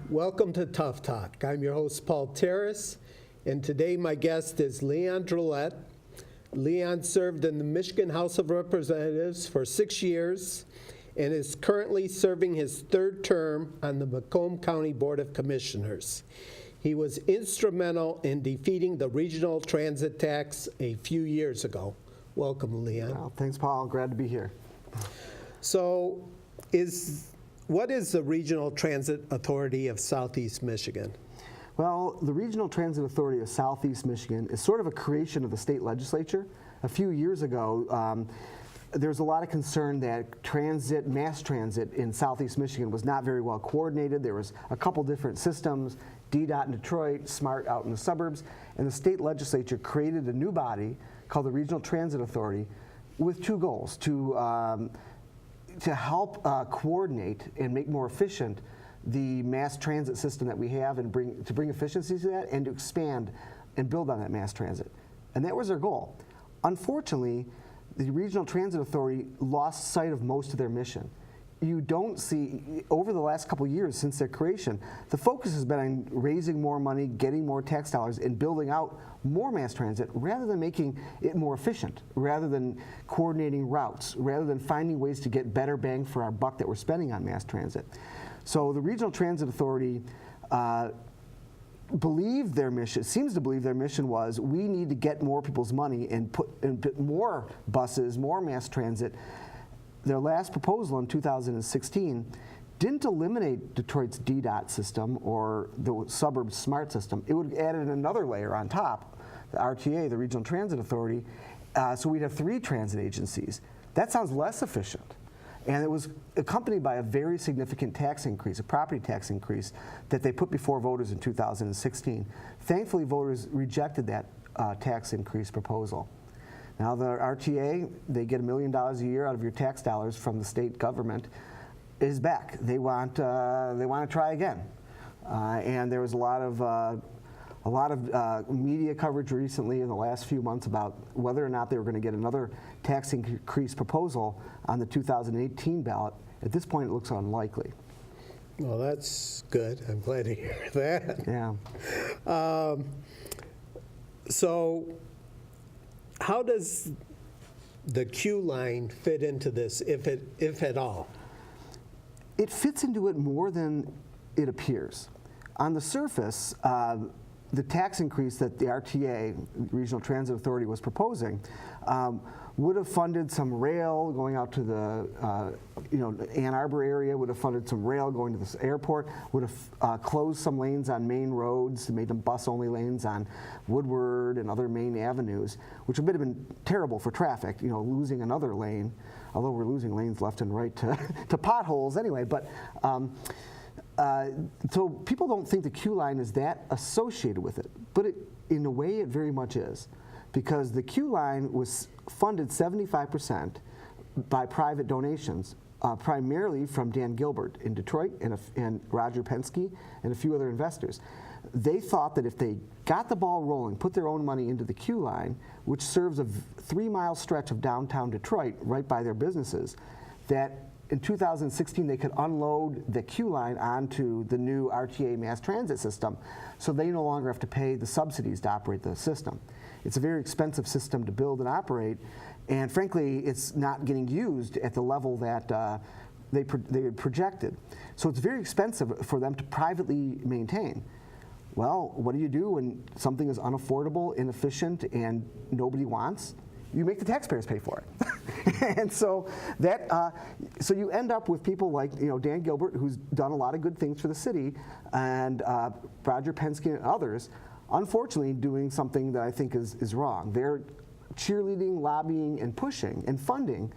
Welcome to Tough Talk. I'm your host, Paul Taros, and today my guest is Leon Drollet. Leon served in the Michigan House of Representatives for 6 years and is currently serving his third term on the Macomb County Board of Commissioners. He was instrumental in defeating the regional transit tax a few years ago. Welcome, Leon. Well, thanks, Paul. Glad to be here. So, what is the Regional Transit Authority of Southeast Michigan? Well, the Regional Transit Authority of Southeast Michigan is sort of a creation of the state legislature. A few years ago, there was a lot of concern that mass transit in Southeast Michigan was not very well coordinated. There was a couple different systems, DDOT in Detroit, SMART out in the suburbs, and the state legislature created a new body called the Regional Transit Authority with two goals: to help coordinate and make more efficient the mass transit system that we have and bring efficiencies to that, and to expand and build on that mass transit. And that was their goal. Unfortunately, the Regional Transit Authority lost sight of most of their mission. You don't see, over the last couple of years since their creation, the focus has been on raising more money, getting more tax dollars, and building out more mass transit rather than making it more efficient, rather than coordinating routes, rather than finding ways to get better bang for our buck that we're spending on mass transit. So the Regional Transit Authority seems to believe their mission was, we need to get more people's money and put more buses, more mass transit. Their last proposal in 2016 didn't eliminate Detroit's DDOT system or the suburb SMART system. It would have added another layer on top, the RTA, the Regional Transit Authority, so we'd have 3 transit agencies. That sounds less efficient. And it was accompanied by a very significant tax increase, a property tax increase, that they put before voters in 2016. Thankfully, voters rejected that tax increase proposal. Now the RTA, they get $1 million a year out of your tax dollars from the state government, is back. They want to try again, and there was a lot of media coverage recently in the last few months about whether or not they were going to get another tax increase proposal on the 2018 ballot. At this point, it looks unlikely. Well, that's good. I'm glad to hear that. Yeah. So, how does the Q line fit into this, if at all? It fits into it more than it appears. On the surface, the tax increase that the RTA, Regional Transit Authority, was proposing would have funded some rail going out to the Ann Arbor area, would have funded some rail going to this airport, would have closed some lanes on main roads, made them bus-only lanes on Woodward and other main avenues, which would have been terrible for traffic, losing another lane, although we're losing lanes left and right to potholes anyway. But so people don't think the Q line is that associated with it, but in a way it very much is, because the Q line was funded 75% by private donations, primarily from Dan Gilbert in Detroit and Roger Penske and a few other investors. They thought that if they got the ball rolling, put their own money into the Q line, which serves a 3-mile stretch of downtown Detroit right by their businesses, that in 2016, they could unload the Q line onto the new RTA mass transit system, so they no longer have to pay the subsidies to operate the system. It's a very expensive system to build and operate, and frankly, it's not getting used at the level that they had projected. So it's very expensive for them to privately maintain. Well, what do you do when something is unaffordable, inefficient, and nobody wants? You make the taxpayers pay for it. And so so you end up with people like Dan Gilbert, who's done a lot of good things for the city, and Roger Penske and others, unfortunately doing something that I think is wrong. They're cheerleading, lobbying, and pushing and funding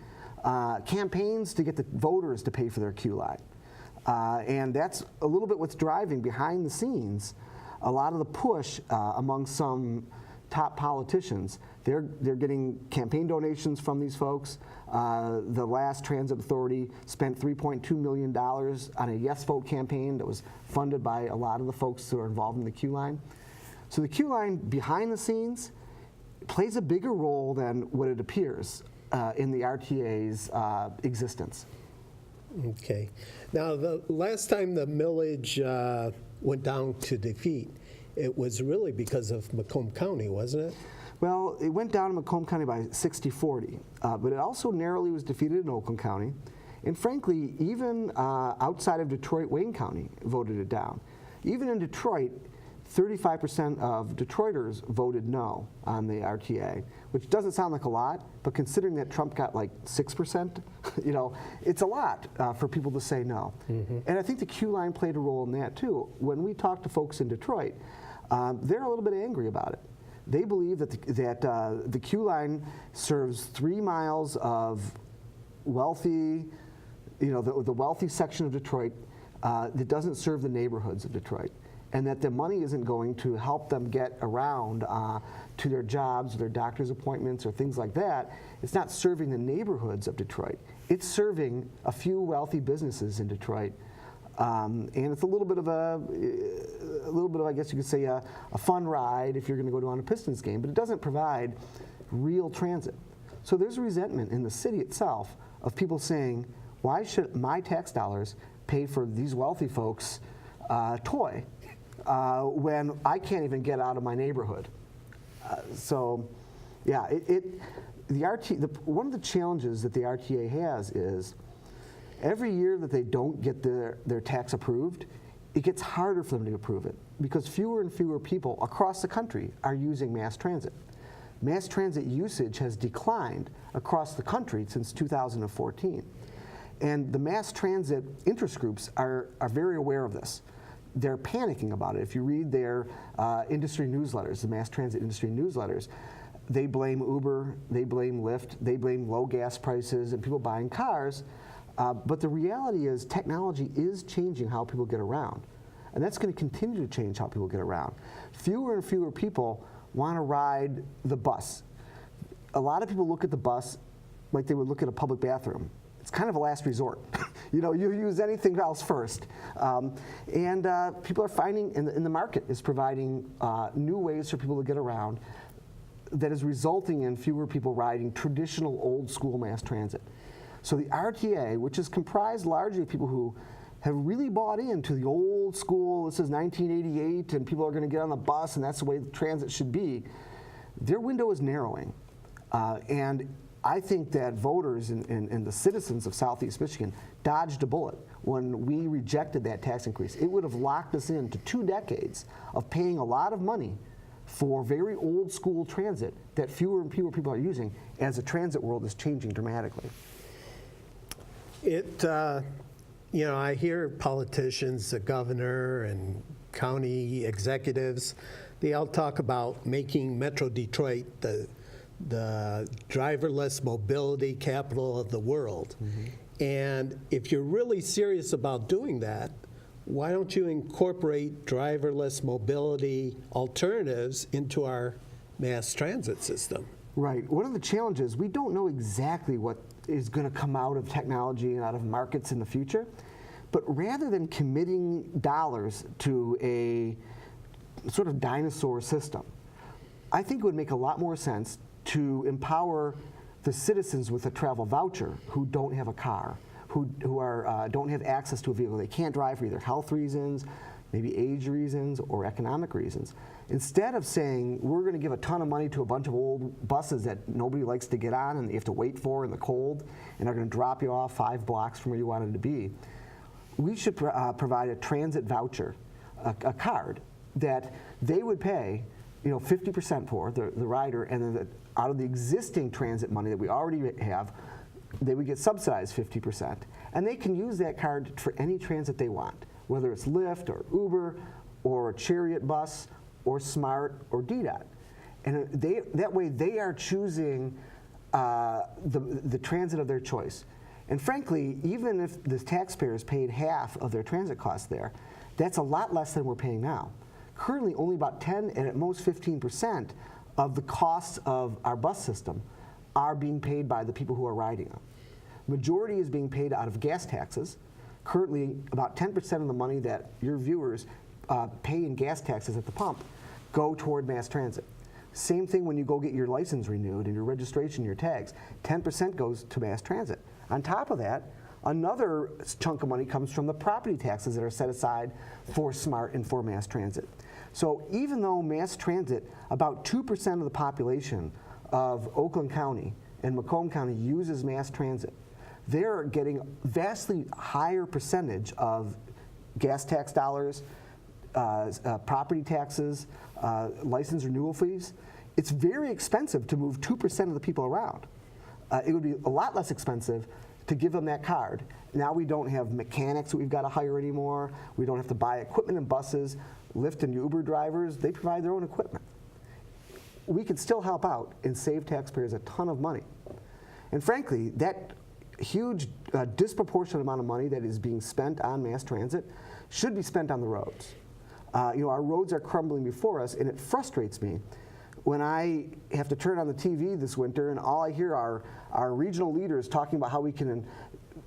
campaigns to get the voters to pay for their Q line. And that's a little bit what's driving behind the scenes a lot of the push among some top politicians. They're getting campaign donations from these folks. The last transit authority spent $3.2 million on a yes vote campaign that was funded by a lot of the folks who are involved in the Q line. So the Q line behind the scenes plays a bigger role than what it appears in the RTA's existence. Okay. Now, the last time the millage went down to defeat, it was really because of Macomb County, wasn't it? Well, it went down in Macomb County by 60-40, but it also narrowly was defeated in Oakland County. And frankly, even outside of Detroit, Wayne County voted it down. Even in Detroit, 35% of Detroiters voted no on the RTA, which doesn't sound like a lot, but considering that Trump got like 6%, it's a lot for people to say no. And I think the Q line played a role in that too. When we talk to folks in Detroit, they're a little bit angry about it. They believe that the Q line serves 3 miles of wealthy, the wealthy section of Detroit that doesn't serve the neighborhoods of Detroit, and that the money isn't going to help them get around to their jobs, or their doctor's appointments, or things like that. It's not serving the neighborhoods of Detroit. It's serving a few wealthy businesses in Detroit. And it's a little bit of I guess you could say, a fun ride if you're going to go to on a Pistons game, but it doesn't provide real transit. So there's a resentment in the city itself of people saying, why should my tax dollars pay for these wealthy folks' toy when I can't even get out of my neighborhood? One of the challenges that the RTA has is every year that they don't get their tax approved, it gets harder for them to approve it because fewer and fewer people across the country are using mass transit. Mass transit usage has declined across the country since 2014. And the mass transit interest groups are very aware of this. They're panicking about it. If you read their industry newsletters, the mass transit industry newsletters, they blame Uber, they blame Lyft, they blame low gas prices and people buying cars. But the reality is technology is changing how people get around. And that's going to continue to change how people get around. Fewer and fewer people want to ride the bus. A lot of people look at the bus like they would look at a public bathroom. It's kind of a last resort. You use anything else first. People are finding, and the market is providing new ways for people to get around that is resulting in fewer people riding traditional old school mass transit. So the RTA, which is comprised largely of people who have really bought into the old school, this is 1988, and people are going to get on the bus, and that's the way the transit should be, their window is narrowing. And I think that voters and the citizens of Southeast Michigan dodged a bullet when we rejected that tax increase. It would have locked us into 2 decades of paying a lot of money for very old school transit that fewer and fewer people are using as the transit world is changing dramatically. I hear politicians, the governor and county executives, they all talk about making Metro Detroit the driverless mobility capital of the world. And if you're really serious about doing that, why don't you incorporate driverless mobility alternatives into our mass transit system? Right. One of the challenges, we don't know exactly what is going to come out of technology and out of markets in the future. But rather than committing dollars to a sort of dinosaur system, I think it would make a lot more sense to empower the citizens with a travel voucher who don't have a car, who don't have access to a vehicle. They can't drive for either health reasons, maybe age reasons, or economic reasons. Instead of saying, we're going to give a ton of money to a bunch of old buses that nobody likes to get on and you have to wait for in the cold, and are going to drop you off 5 blocks from where you wanted to be, we should provide a transit voucher, a card, that they would pay 50% for, the rider, and then out of the existing transit money that we already have, they would get subsidized 50%. And they can use that card for any transit they want, whether it's Lyft or Uber or a Chariot bus or Smart or DDOT. And that way they are choosing the transit of their choice. And frankly, even if the taxpayers paid half of their transit costs there, that's a lot less than we're paying now. Currently, only about 10 and at most 15% of the costs of our bus system are being paid by the people who are riding them. Majority is being paid out of gas taxes. Currently, about 10% of the money that your viewers pay in gas taxes at the pump go toward mass transit. Same thing when you go get your license renewed and your registration, your tags. 10% goes to mass transit. On top of that, Another chunk of money comes from the property taxes that are set aside for SMART and for mass transit. So even though mass transit, about 2% of the population of Oakland County and Macomb County uses mass transit, they're getting vastly higher percentage of gas tax dollars, property taxes, license renewal fees. It's very expensive to move 2% of the people around. It would be a lot less expensive to give them that card. Now we don't have mechanics that we've got to hire anymore. We don't have to buy equipment in buses. Lyft and Uber drivers, they provide their own equipment. We could still help out and save taxpayers a ton of money. And frankly, that huge disproportionate amount of money that is being spent on mass transit should be spent on the roads. Our roads are crumbling before us, and it frustrates me when I have to turn on the TV this winter and all I hear are our regional leaders talking about how we can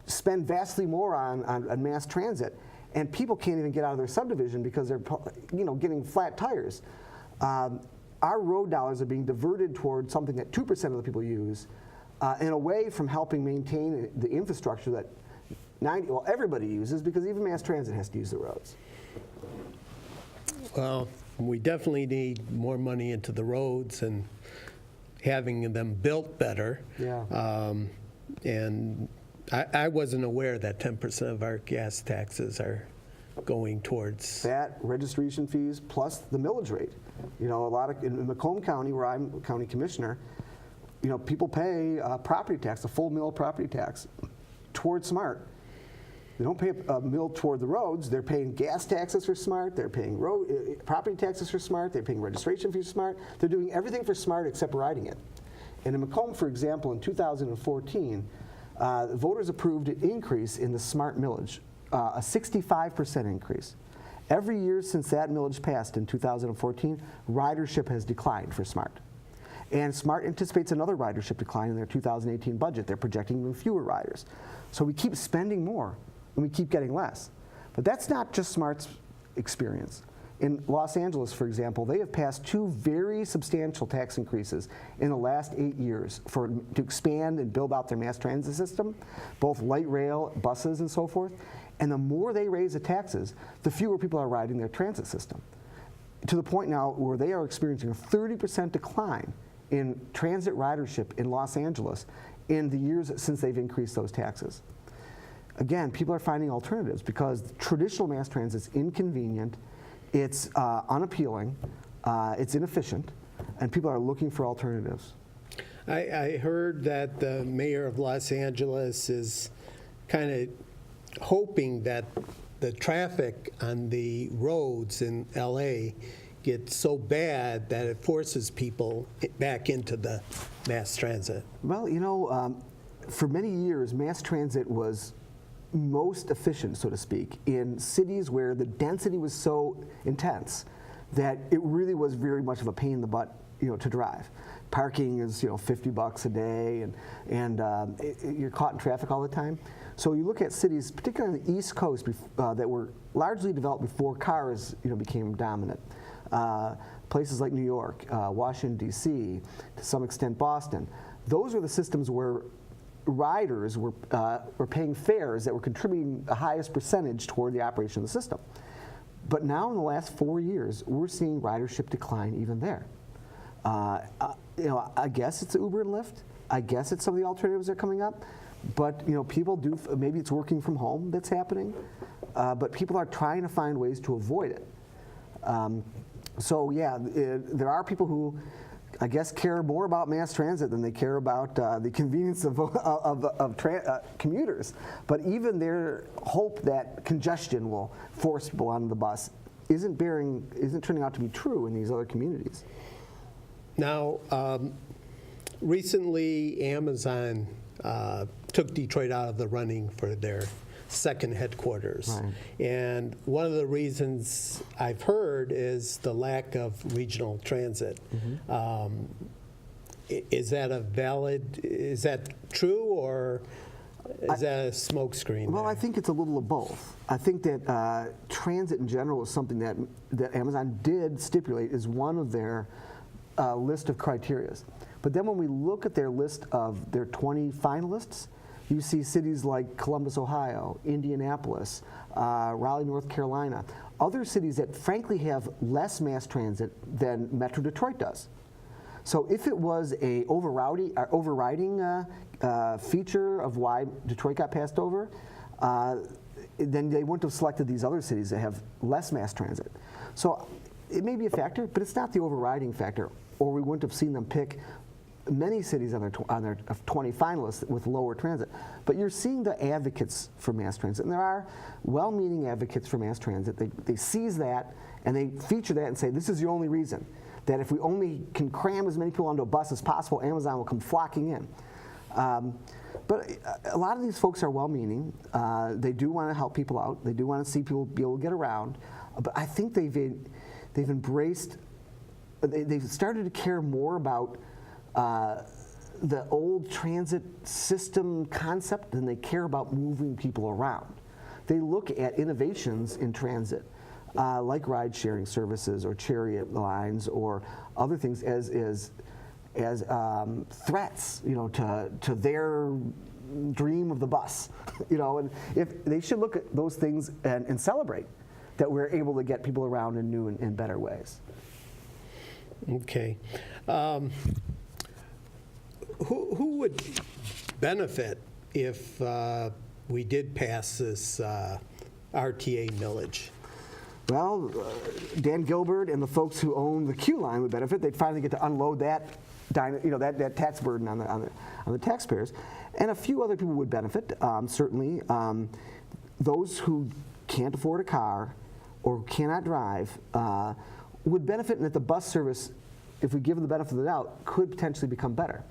spend vastly more on mass transit, and people can't even get out of their subdivision because they're getting flat tires. Our road dollars are being diverted toward something that 2% of the people use, and away from helping maintain the infrastructure that everybody uses, because even mass transit has to use the roads. Well, we definitely need more money into the roads and having them built better. Yeah. And I wasn't aware that 10% of our gas taxes are going towards that, registration fees, plus the millage rate. A lot of in Macomb County, where I'm county commissioner, people pay property tax, a full mill property tax, towards SMART. They don't pay a mill toward the roads. They're paying gas taxes for SMART. They're paying property taxes for SMART. They're paying registration fees for SMART. They're doing everything for SMART except riding it. And in Macomb, for example, in 2014, voters approved an increase in the SMART millage, a 65% increase. Every year since that millage passed in 2014, ridership has declined for SMART. And SMART anticipates another ridership decline in their 2018 budget. They're projecting even fewer riders. So we keep spending more, and we keep getting less. But that's not just SMART's experience. In Los Angeles, for example, they have passed 2 very substantial tax increases in the last 8 years to expand and build out their mass transit system, both light rail, buses, and so forth. And the more they raise the taxes, the fewer people are riding their transit system, to the point now where they are experiencing a 30% decline in transit ridership in Los Angeles in the years since they've increased those taxes. Again, people are finding alternatives because traditional mass transit is inconvenient, it's unappealing, it's inefficient, and people are looking for alternatives. I heard that the mayor of Los Angeles is kind of hoping that the traffic on the roads in LA gets so bad that it forces people back into the mass transit. Well, for many years, mass transit was most efficient, so to speak, in cities where the density was so intense that it really was very much of a pain in the butt, to drive. Parking is, $50 a day, and you're caught in traffic all the time. So you look at cities, particularly on the East Coast, that were largely developed before cars, became dominant. Places like New York, Washington, D.C., to some extent Boston. Those were the systems where riders were paying fares that were contributing the highest percentage toward the operation of the system. But now in the last 4 years, we're seeing ridership decline even there. I guess it's Uber and Lyft. I guess it's some of the alternatives that are coming up. But people do, maybe it's working from home that's happening. But people are trying to find ways to avoid it. So yeah, there are people who, I guess, care more about mass transit than they care about the convenience of commuters. But even their hope that congestion will force people onto the bus isn't turning out to be true in these other communities. Now, recently Amazon took Detroit out of the running for their second headquarters. Right. And one of the reasons I've heard is the lack of regional transit. Mm-hmm. Is that true, or is that a smokescreen? Well, there? I think it's a little of both. I think that transit in general is something that Amazon did stipulate is one of their list of criterias. But then when we look at their list of their 20 finalists, You see cities like Columbus, Ohio, Indianapolis, Raleigh, North Carolina, other cities that frankly have less mass transit than Metro Detroit does. So if it was a overriding feature of why Detroit got passed over, then they wouldn't have selected these other cities that have less mass transit. So it may be a factor, but it's not the overriding factor, or we wouldn't have seen them pick many cities on their 20 finalists with lower transit. But you're seeing the advocates for mass transit, and there are well-meaning advocates for mass transit. They seize that, and they feature that and say, this is the only reason, that if we only can cram as many people onto a bus as possible, Amazon will come flocking in. But a lot of these folks are well-meaning. They do want to help people out. They do want to see people be able to get around. But I think they've embraced, they've started to care more about the old transit system concept than they care about moving people around. They look at innovations in transit, like ride-sharing services or chariot lines or other things as threats, to their dream of the bus, and if they should look at those things and celebrate that we're able to get people around in new and better ways. Okay. Who would benefit if we did pass this RTA millage? Well, Dan Gilbert and the folks who own the Q line would benefit. They'd finally get to unload that tax burden on the taxpayers, and a few other people would benefit. Certainly, those who can't afford a car or cannot drive would benefit, and that the bus service, if we give them the benefit of the doubt, could potentially become better.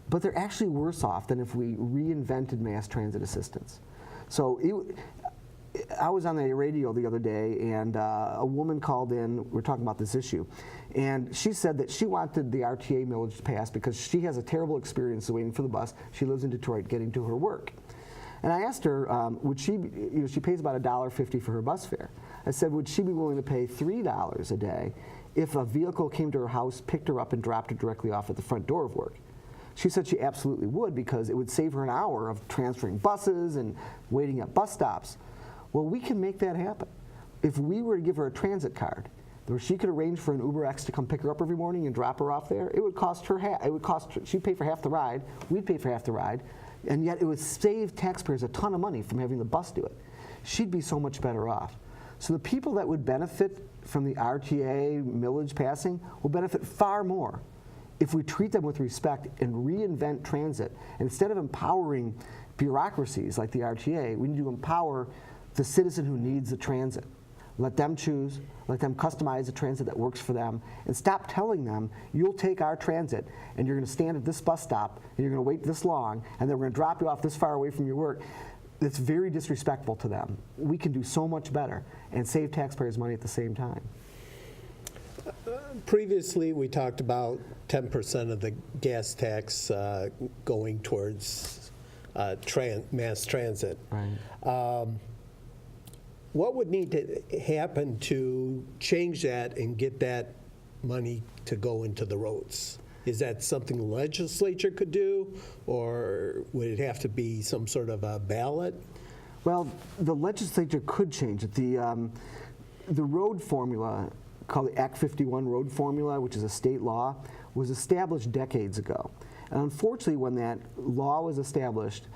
But they're actually worse off than if we reinvented mass transit assistance. So I was on the radio the other day, and a woman called in. We were talking about this issue, and she said that she wanted the RTA millage to pass because she has a terrible experience waiting for the bus. She lives in Detroit, getting to her work. And I asked her, would she, she pays about $1.50 for her bus fare. I said, would she be willing to pay $3 a day if a vehicle came to her house, picked her up, and dropped her directly off at the front door of work? She said she absolutely would, because it would save her an hour of transferring buses and waiting at bus stops. Well, we can make that happen. If we were to give her a transit card, where she could arrange for an UberX to come pick her up every morning and drop her off there, it would cost her she'd pay for half the ride, we'd pay for half the ride, and yet it would save taxpayers a ton of money from having the bus do it. She'd be so much better off. So the people that would benefit from the RTA millage passing will benefit far more if we treat them with respect and reinvent transit. And instead of empowering bureaucracies like the RTA, we need to empower the citizen who needs the transit. Let them choose, let them customize the transit that works for them, and stop telling them, you'll take our transit and you're going to stand at this bus stop and you're going to wait this long and then we're going to drop you off this far away from your work. It's very disrespectful to them. We can do so much better and save taxpayers money at the same time. Previously, we talked about 10% of the gas tax going towards mass transit. Right. What would need to happen to change that and get that money to go into the roads? Is that something the legislature could do, or would it have to be some sort of a ballot? Well, the legislature could change it. The road formula, called the Act 51 road formula, which is a state law, was established decades ago. And unfortunately, when that law was established,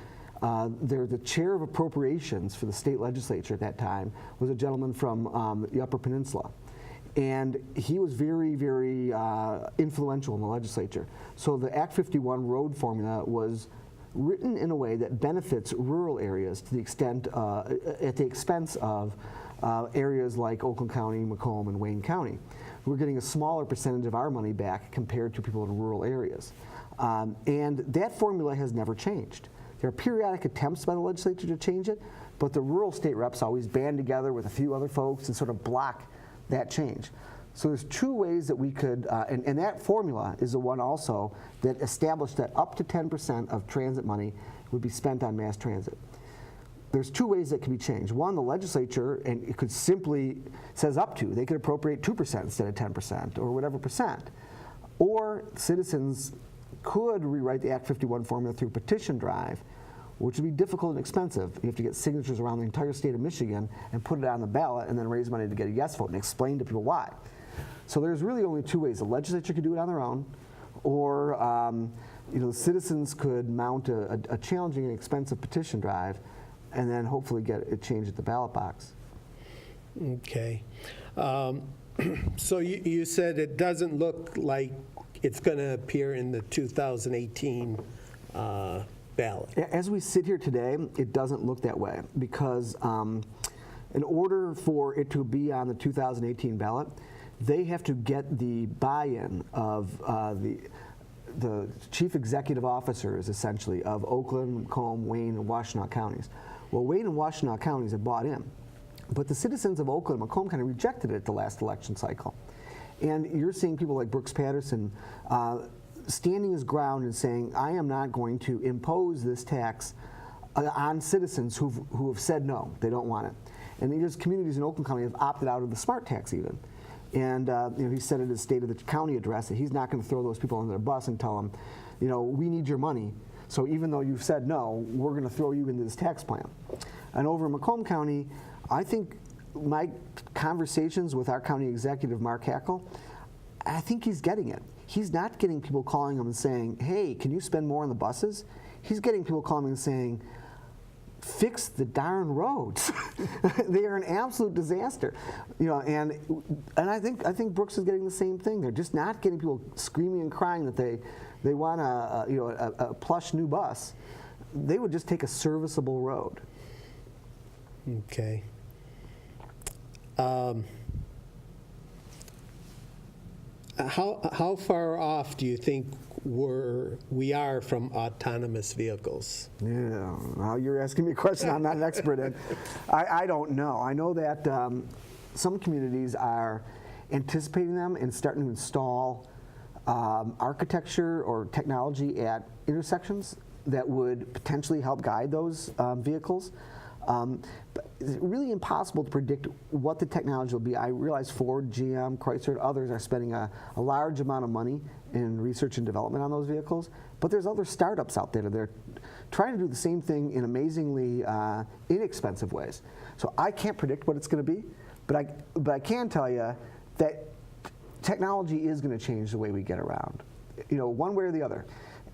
the chair of appropriations for the state legislature at that time was a gentleman from the Upper Peninsula. And he was very, very influential in the legislature. So the Act 51 road formula was written in a way that benefits rural areas to the extent, at the expense of areas like Oakland County, Macomb, and Wayne County. We're getting a smaller percentage of our money back compared to people in rural areas. And that formula has never changed. There are periodic attempts by the legislature to change it, but the rural state reps always band together with a few other folks and sort of block that change. So there's two ways that we could, and that formula is the one also that established that up to 10% of transit money would be spent on mass transit. There's two ways that can be changed. One, the legislature, and it could simply, says up to, they could appropriate 2% instead of 10% or whatever percent. Or citizens could rewrite the Act 51 formula through petition drive, which would be difficult and expensive. You have to get signatures around the entire state of Michigan and put it on the ballot and then raise money to get a yes vote and explain to people why. So there's really only two ways. The legislature could do it on their own, or citizens could mount a challenging and expensive petition drive and then hopefully get it changed at the ballot box. Okay. So you said it doesn't look like it's going to appear in the 2018 ballot. As we sit here today, it doesn't look that way because in order for it to be on the 2018 ballot, they have to get the buy-in of the chief executive officers, essentially, of Oakland, Macomb, Wayne, and Washtenaw counties. Well, Wayne and Washtenaw counties have bought in, but the citizens of Oakland and Macomb kind of rejected it at the last election cycle. And you're seeing people like Brooks Patterson standing his ground and saying, I am not going to impose this tax on citizens who have said no, they don't want it. And there's communities in Oakland County that have opted out of the smart tax even. And he said at his State of the County address that he's not going to throw those people under the bus and tell them, we need your money. So even though you've said no, we're going to throw you into this tax plan. And over in Macomb County, I think my conversations with our county executive, Mark Hackle, I think he's getting it. He's not getting people calling him and saying, hey, can you spend more on the buses? He's getting people calling him and saying, fix the darn roads. They are an absolute disaster. And I think Brooks is getting the same thing. They're just not getting people screaming and crying that they want a plush new bus. They would just take a serviceable road. Okay. How far off do you think we are from autonomous vehicles? Yeah, well, you're asking me a question I'm not an expert in. I don't know. I know that some communities are anticipating them and starting to install architecture or technology at intersections that would potentially help guide those vehicles. But it's really impossible to predict what the technology will be. I realize Ford, GM, Chrysler, and others are spending a large amount of money in research and development on those vehicles, but there's other startups out there that are trying to do the same thing in amazingly inexpensive ways. So I can't predict what it's going to be, but I can tell you that technology is going to change the way we get around, one way or the other.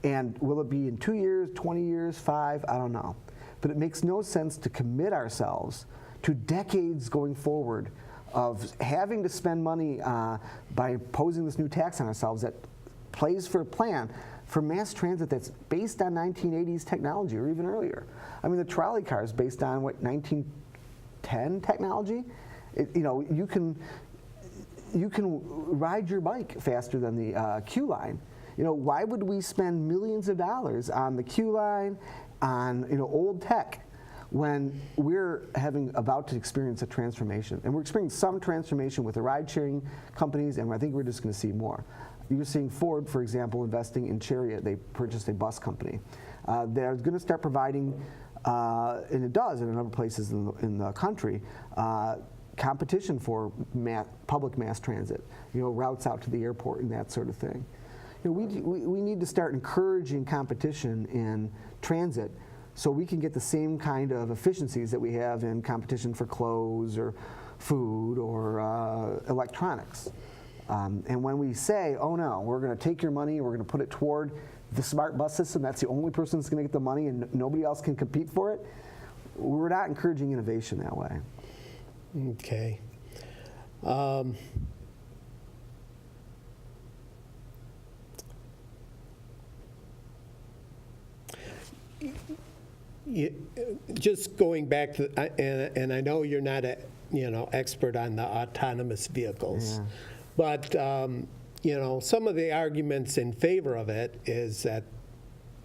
And will it be in 2 years, 20 years, 5? I don't know. But it makes no sense to commit ourselves to decades going forward of having to spend money by imposing this new tax on ourselves that plays for a plan for mass transit that's based on 1980s technology or even earlier. I mean, the trolley car is based on, 1910 technology? You can ride your bike faster than the Q line. Why would we spend millions of dollars on the Q line, on old tech, when we're about to experience a transformation? And we're experiencing some transformation with the ride-sharing companies, and I think we're just going to see more. You're seeing Ford, for example, investing in Chariot. They purchased a bus company. They're going to start providing, and it does in a number of places in the country, competition for public mass transit, routes out to the airport and that sort of thing. We need to start encouraging competition in transit so we can get the same kind of efficiencies that we have in competition for clothes or food or electronics. And when we say, oh no, we're going to take your money and we're going to put it toward the smart bus system, that's the only person that's going to get the money and nobody else can compete for it, we're not encouraging innovation that way. Okay. Just going back to, and I know you're not a expert on the autonomous vehicles, Yeah. but some of the arguments in favor of it is that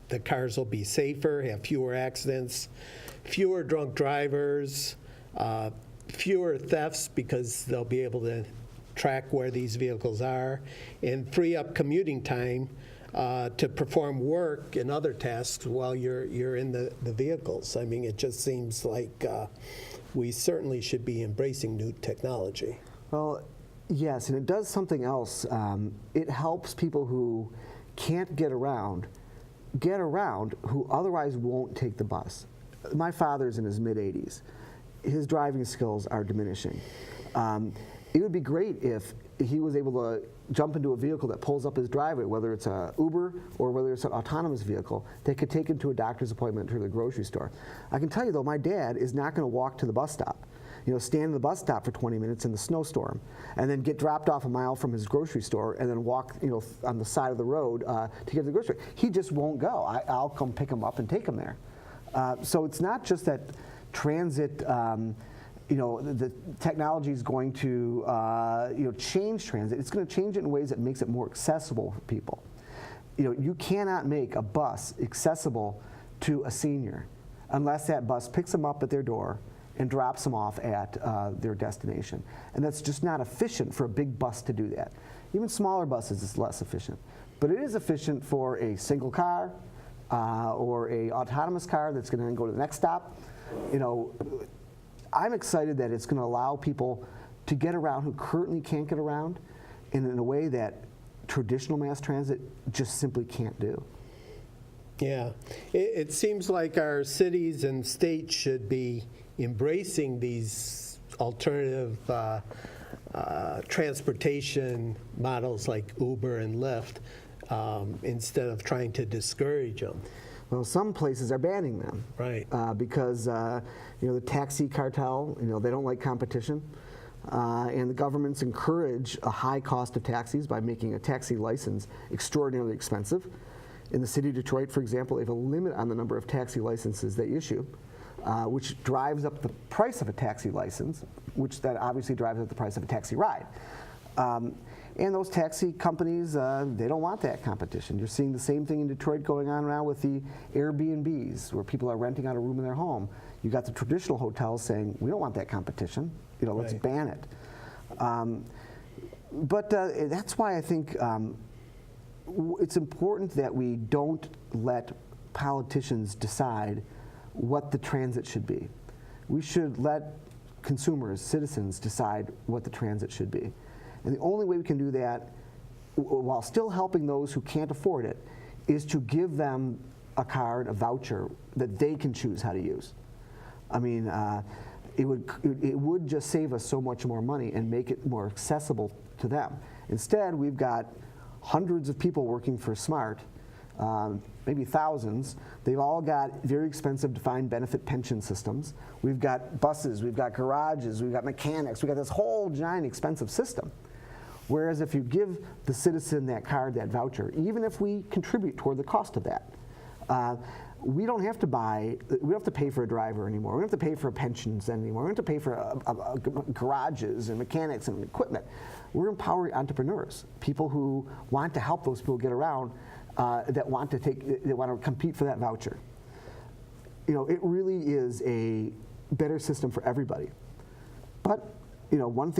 the cars will be safer, have fewer accidents, fewer drunk drivers, fewer thefts because they'll be able to track where these vehicles are, and free up commuting time to perform work and other tasks while you're in the vehicles. I mean, it just seems like we certainly should be embracing new technology. Well, yes, and it does something else. It helps people who can't get around get around who otherwise won't take the bus. My father's in his mid-80s. His driving skills are diminishing. It would be great if he was able to jump into a vehicle that pulls up his driveway, whether it's an Uber or whether it's an autonomous vehicle, that could take him to a doctor's appointment or to the grocery store. I can tell you, though, my dad is not going to walk to the bus stop. Stand in the bus stop for 20 minutes in the snowstorm, and then get dropped off a mile from his grocery store, and then walk, on the side of the road to get to the grocery store. He just won't go. I'll come pick him up and take him there. So it's not just that transit. The technology is going to change transit. It's going to change it in ways that makes it more accessible for people. You cannot make a bus accessible to a senior unless that bus picks them up at their door and drops them off at their destination. And that's just not efficient for a big bus to do that. Even smaller buses is less efficient. But it is efficient for a single car or a autonomous car that's going to go to the next stop. I'm excited that it's going to allow people to get around who currently can't get around in a way that traditional mass transit just simply can't do. Yeah, it seems like our cities and states should be embracing these alternative transportation models like Uber and Lyft instead of trying to discourage them. Well, some places are banning them. Right. Because the taxi cartel, they don't like competition. And the governments encourage a high cost of taxis by making a taxi license extraordinarily expensive. In the city of Detroit, for example, they have a limit on the number of taxi licenses they issue, which drives up the price of a taxi license, which then obviously drives up the price of a taxi ride. And those taxi companies, they don't want that competition. You're seeing the same thing in Detroit going on now with the Airbnbs, where people are renting out a room in their home. You got the traditional hotels saying, we don't want that competition. Let's Right. ban it. But that's why I think it's important that we don't let politicians decide what the transit should be. We should let consumers, citizens, decide what the transit should be. And the only way we can do that, while still helping those who can't afford it, is to give them a card, a voucher, that they can choose how to use. I mean, it would just save us so much more money and make it more accessible to them. Instead, we've got hundreds of people working for SMART, maybe thousands. They've all got very expensive defined benefit pension systems. We've got buses, we've got garages, we've got mechanics, we've got this whole giant expensive system. Whereas if you give the citizen that card, that voucher, even if we contribute toward the cost of that, we don't have to pay for a driver anymore. We don't have to pay for pensions anymore. We don't have to pay for garages and mechanics and equipment. We're empowering entrepreneurs, people who want to help those people get around, that want to compete for that voucher. It really is a better system for everybody. But one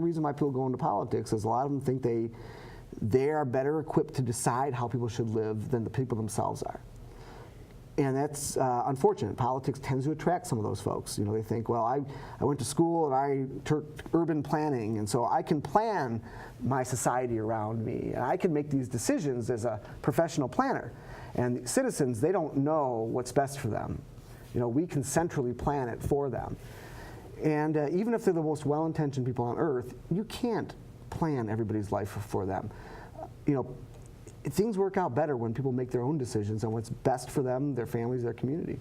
reason why people go into politics is a lot of them think they are better equipped to decide how people should live than the people themselves are. And that's unfortunate. Politics tends to attract some of those folks. They think, well, I went to school and I took urban planning, and so I can plan my society around me, and I can make these decisions as a professional planner. And citizens, they don't know what's best for them. We can centrally plan it for them. And even if they're the most well-intentioned people on earth, you can't plan everybody's life for them. Things work out better when people make their own decisions on what's best for them, their families, their community.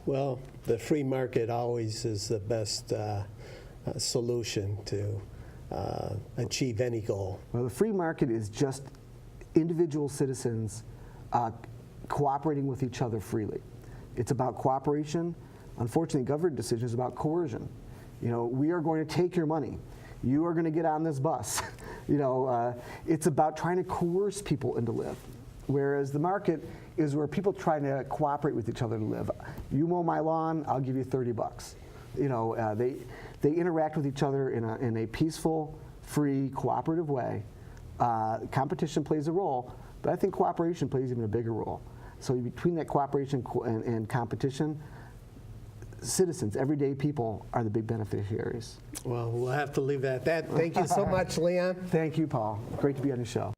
Well, the free market always is the best solution to achieve any goal. Well, the free market is just individual citizens cooperating with each other freely. It's about cooperation. Unfortunately, government decisions are about coercion. We are going to take your money. You are going to get on this bus. It's about trying to coerce people into live. Whereas the market is where people try to cooperate with each other to live. You mow my lawn, I'll give you $30. They interact with each other in a peaceful, free, cooperative way. Competition plays a role, but I think cooperation plays even a bigger role. So between that cooperation and competition, citizens, everyday people, are the big beneficiaries. Well, we'll have to leave it at that. Thank you so much, Leon. Thank you, Paul. Great to be on your show.